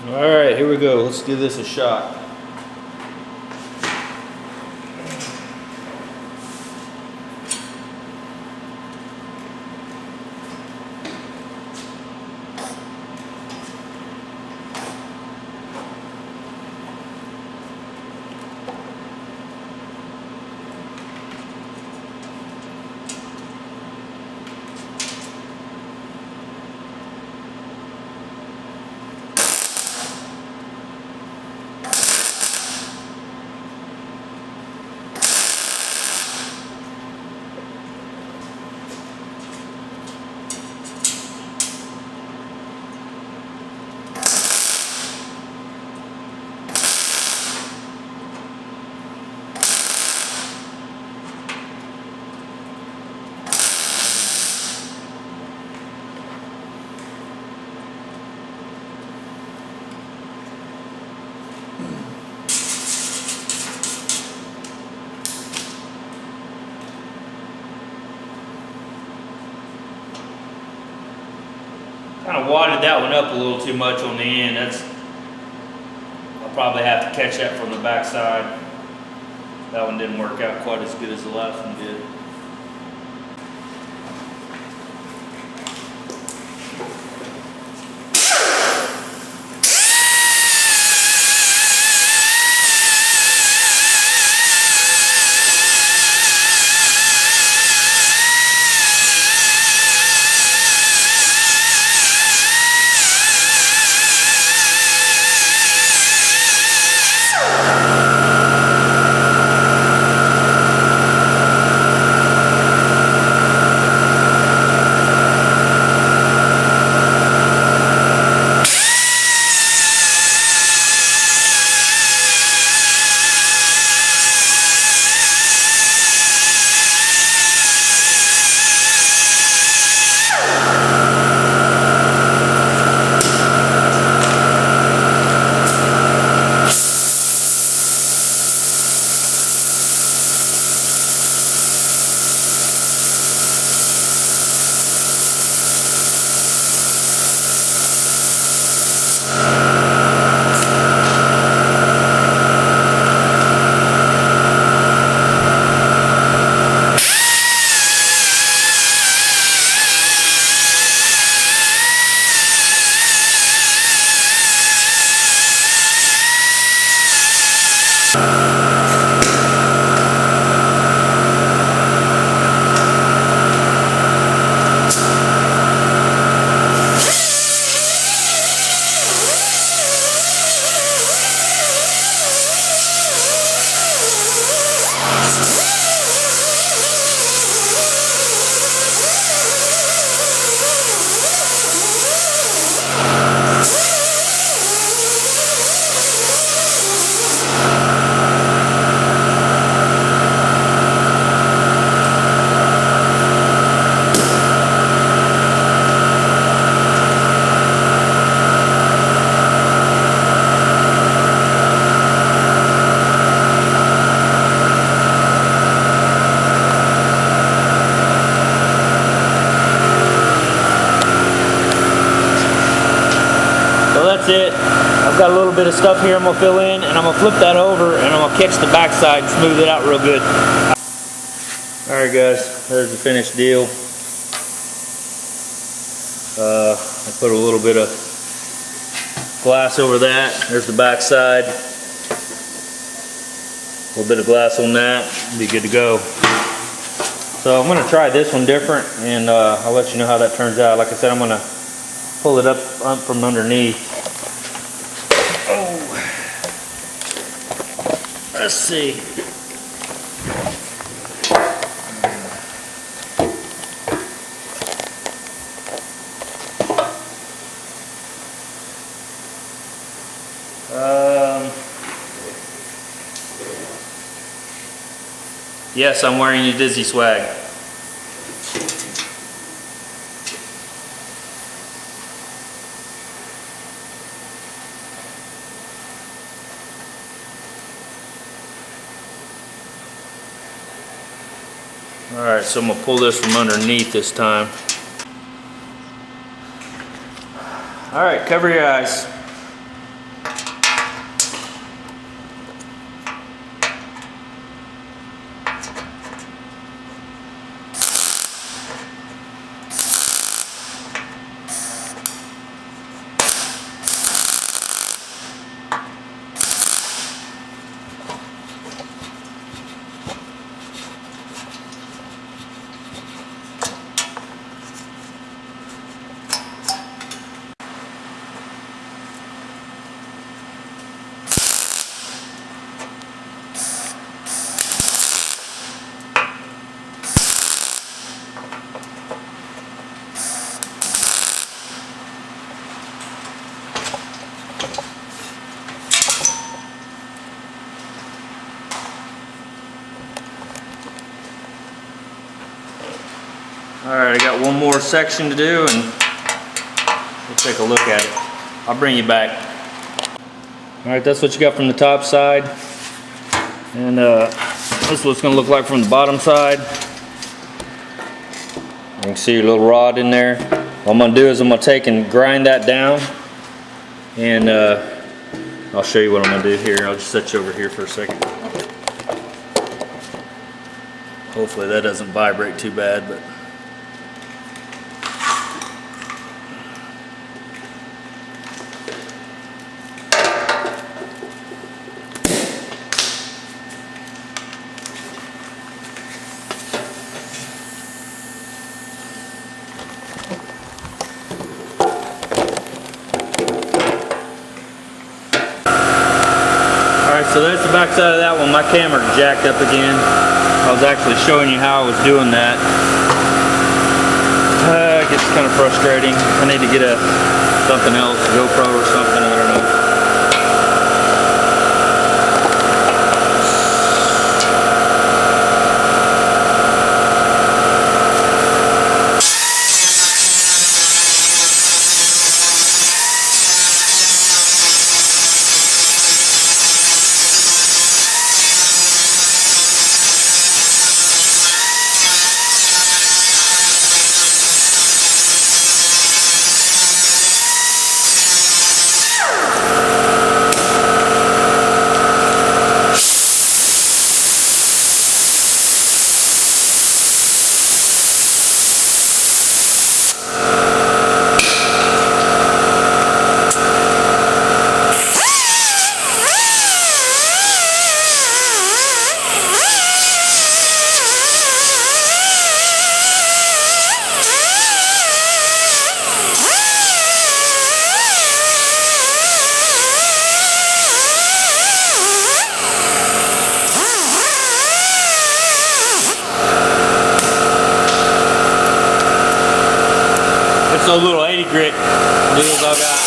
Alright, here we go. Let's give this a shot. Kind of wadded that one up a little too much on the end. I'll probably have to catch that from the back side. That one didn't work out quite as good as the last one did. That's it. I've got a little bit of stuff here I'm going to fill in, and I'm going to flip that over, and I'm going to catch the backside and smooth it out real good. Alright guys, there's the finished deal. I put a little bit of glass over that. There's the backside. A little bit of glass on that. Be good to go. So I'm going to try this one different, and I'll let you know how that turns out. Like I said, I'm going to pull it up from underneath. Oh, let's see. Yes, I'm wearing your Dizzy swag. Alright, so I'm going to pull this from underneath this time. Alright, cover your eyes. Alright, I got one more section to do and we'll take a look at it. I'll bring you back. Alright, that's what you got from the top side. And this is what it's going to look like from the bottom side. You can see your little rod in there. What I'm going to do is I'm going to take and grind that down. And I'll show you what I'm going to do here. I'll just set you over here for a second. Hopefully that doesn't vibrate too bad, but so there's the back side of that one. My camera jacked up again. I was actually showing you how I was doing that. It gets kind of frustrating. I need to get something else, GoPro or something, I don't know. Those little 80 grit deals I got.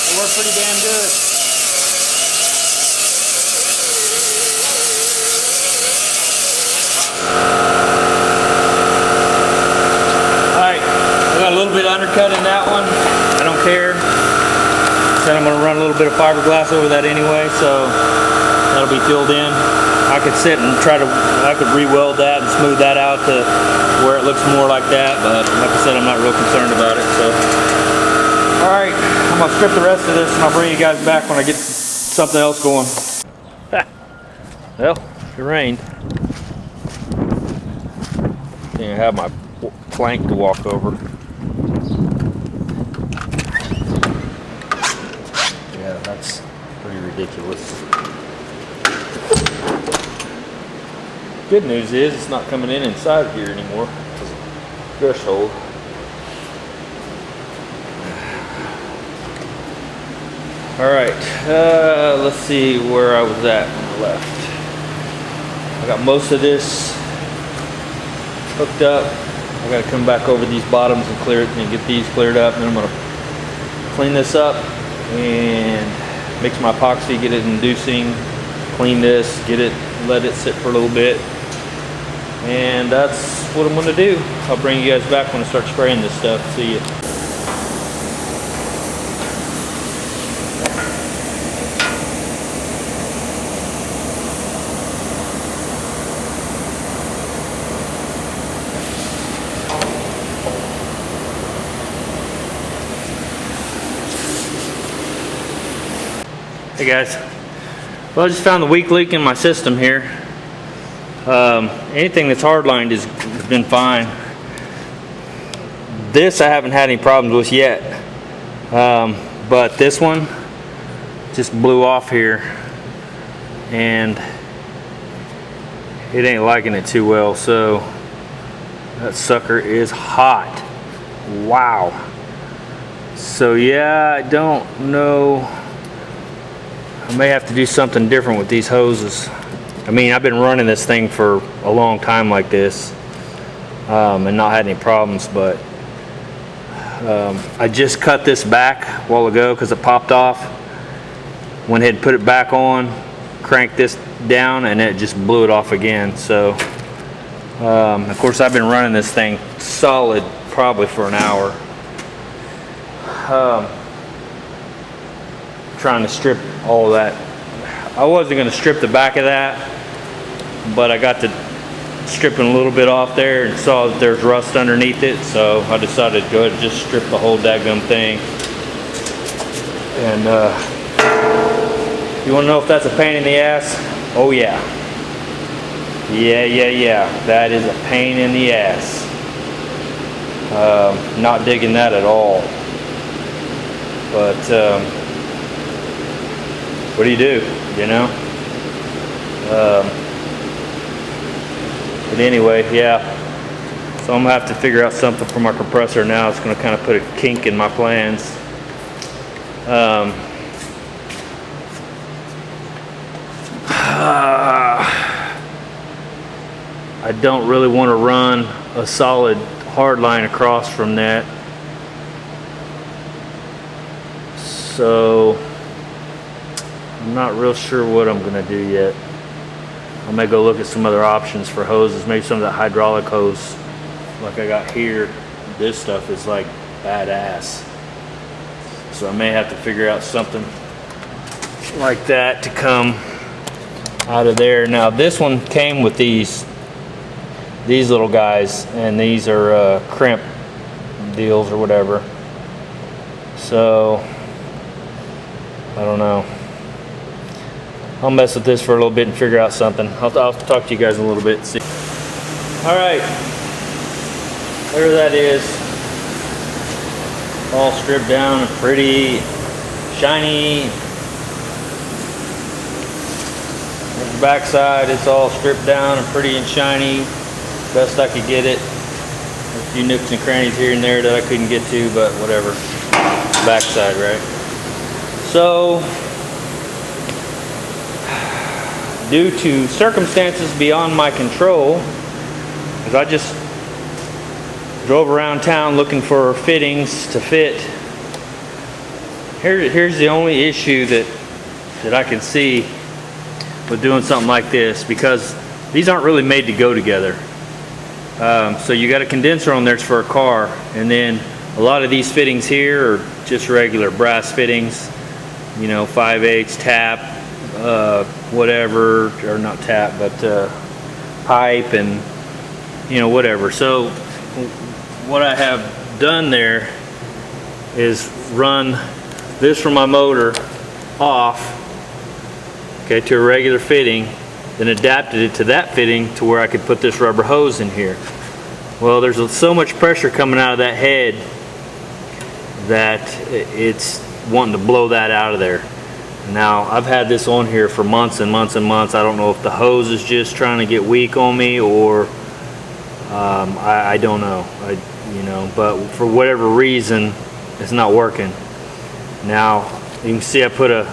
They work pretty damn good. Alright, I got a little bit of undercut in that one. I don't care. Said I'm going to run a little bit of fiberglass over that anyway, so that'll be filled in. I could sit and I could re-weld that and smooth that out to where it looks more like that, but like I said, I'm not real concerned about it, so. Alright, I'm going to strip the rest of this and I'll bring you guys back when I get something else going. Well, it rained. Didn't have my plank to walk over. Yeah, that's pretty ridiculous. Good news is it's not coming in inside here anymore. Threshold. Alright, let's see where I was at when I left. I got most of this hooked up. I got to come back over these bottoms and clear it and get these cleared up. And then I'm going to clean this up and mix my epoxy, get it inducing, clean this, get it, let it sit for a little bit. And that's what I'm going to do. I'll bring you guys back when I start spraying this stuff. See you. Hey guys, well, I just found the weak link in my system here. Anything that's hardlined has been fine. This I haven't had any problems with yet, but this one just blew off here and it ain't liking it too well, so that sucker is hot. Wow. So yeah, I don't know, I may have to do something different with these hoses. I mean, I've been running this thing for a long time like this and not had any problems, but I just cut this back a while ago because it popped off. Went ahead and put it back on, cranked this down, and it just blew it off again. So Of course, I've been running this thing solid probably for an hour. Trying to strip all of that. I wasn't going to strip the back of that, but I got to stripping a little bit off there and saw that there's rust underneath it, so I decided to go ahead and just strip the whole daggum thing. And you want to know if that's a pain in the ass? Oh yeah. Yeah. That is a pain in the ass. Not digging that at all. But what do you do? You know? But anyway, yeah. So I'm gonna have to figure out something for my compressor now. It's gonna kind of put a kink in my plans. I don't really want to run a solid hard line across from that. So I'm not real sure what I'm gonna do yet. I may go look at some other options for hoses, maybe some of the hydraulic hose like I got here. This stuff is like badass. So I may have to figure out something like that to come out of there. Now this one came with these little guys, and these are crimp deals or whatever. So I don't know. I'll mess with this for a little bit and figure out something. I'll talk to you guys in a little bit. See. All right, there that is, all stripped down and pretty shiny. The backside, it's all stripped down and pretty and shiny, best I could get it. A few nooks and crannies here and there that I couldn't get to, but whatever. Backside, right? So, due to circumstances beyond my control, because I just drove around town looking for fittings to fit. Here's the only issue that I can see with doing something like this, because these aren't really made to go together. So you got a condenser on there for a car, and then a lot of these fittings here are just regular brass fittings, you know, 5/8 tap, whatever, or not tap, but pipe, and you know, whatever. So what I have done there is run this from my motor off, okay, to a regular fitting, then adapted it to that fitting to where I could put this rubber hose in here. Well, there's so much pressure coming out of that head that it's wanting to blow that out of there. Now, I've had this on here for months and months and months. I don't know if the hose is just trying to get weak on me, or I don't know. You know, but for whatever reason, it's not working. Now, you can see I put a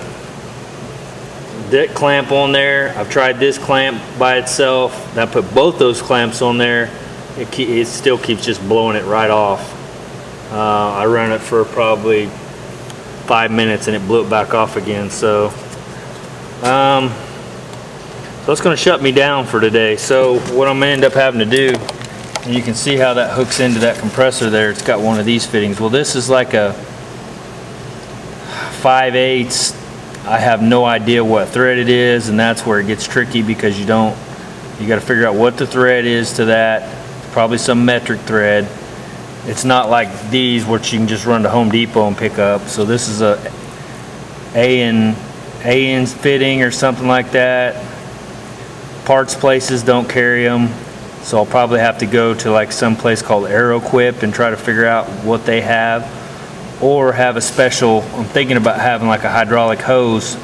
deck clamp on there. I've tried this clamp by itself. I put both those clamps on there. It still keeps just blowing it right off. I ran it for probably 5 minutes and it blew it back off again. So it's going to shut me down for today. So what I'm going to end up having to do, and you can see how that hooks into that compressor there. It's got one of these fittings. Well, this is like a 5/8. I have no idea what thread it is, and that's where it gets tricky, because you got to figure out what the thread is to that. Probably some metric thread. It's not like these, which you can just run to Home Depot and pick up. So this is a AN fitting or something like that. Parts places don't carry them, so I'll probably have to go to like some place called Aeroquip and try to figure out what they have, or have a special. I'm thinking about having like a hydraulic hose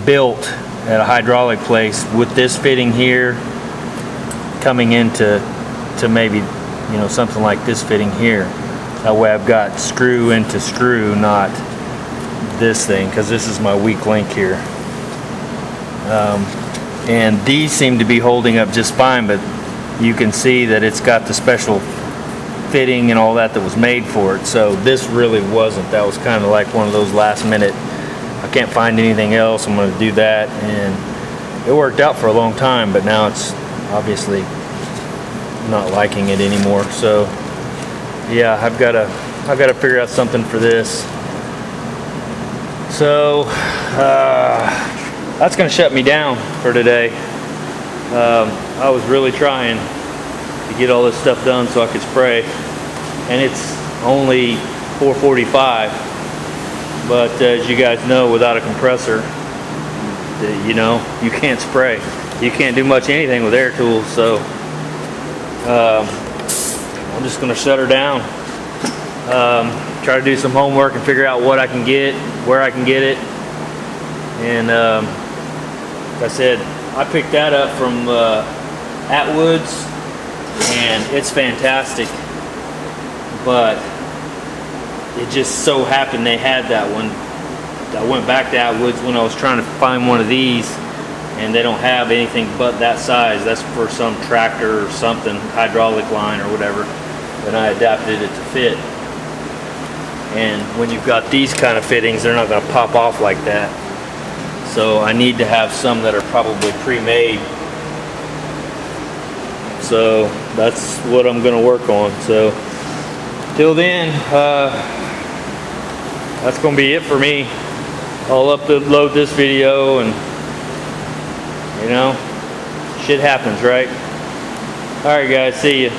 built at a hydraulic place with this fitting here coming into maybe, you know, something like this fitting here. That way I've got screw into screw, not this thing, because this is my weak link here. And these seem to be holding up just fine, but you can see that it's got the special fitting and all that was made for it. So this really wasn't. That was kind of like one of those last minute, I can't find anything else, I'm going to do that. And it worked out for a long time, but now it's obviously not liking it anymore. So yeah, I've got to figure out something for this. So that's gonna shut me down for today. I was really trying to get all this stuff done so I could spray, and it's only 4:45. But as you guys know, without a compressor, you know, you can't spray. You can't do much anything with air tools. So I'm just gonna shut her down. Try to do some homework and figure out what I can get, where I can get it. And like I said, I picked that up from Atwood's, and it's fantastic. But it just so happened they had that one. I went back to Atwood's when I was trying to find one of these, and they don't have anything but that size. That's for some tractor or something, hydraulic line or whatever, and I adapted it to fit. And when you've got these kind of fittings, they're not going to pop off like that. So I need to have some that are probably pre-made. So that's what I'm going to work on. So till then, that's going to be it for me. I'll upload this video, and you know, shit happens, right? All right, guys, see you.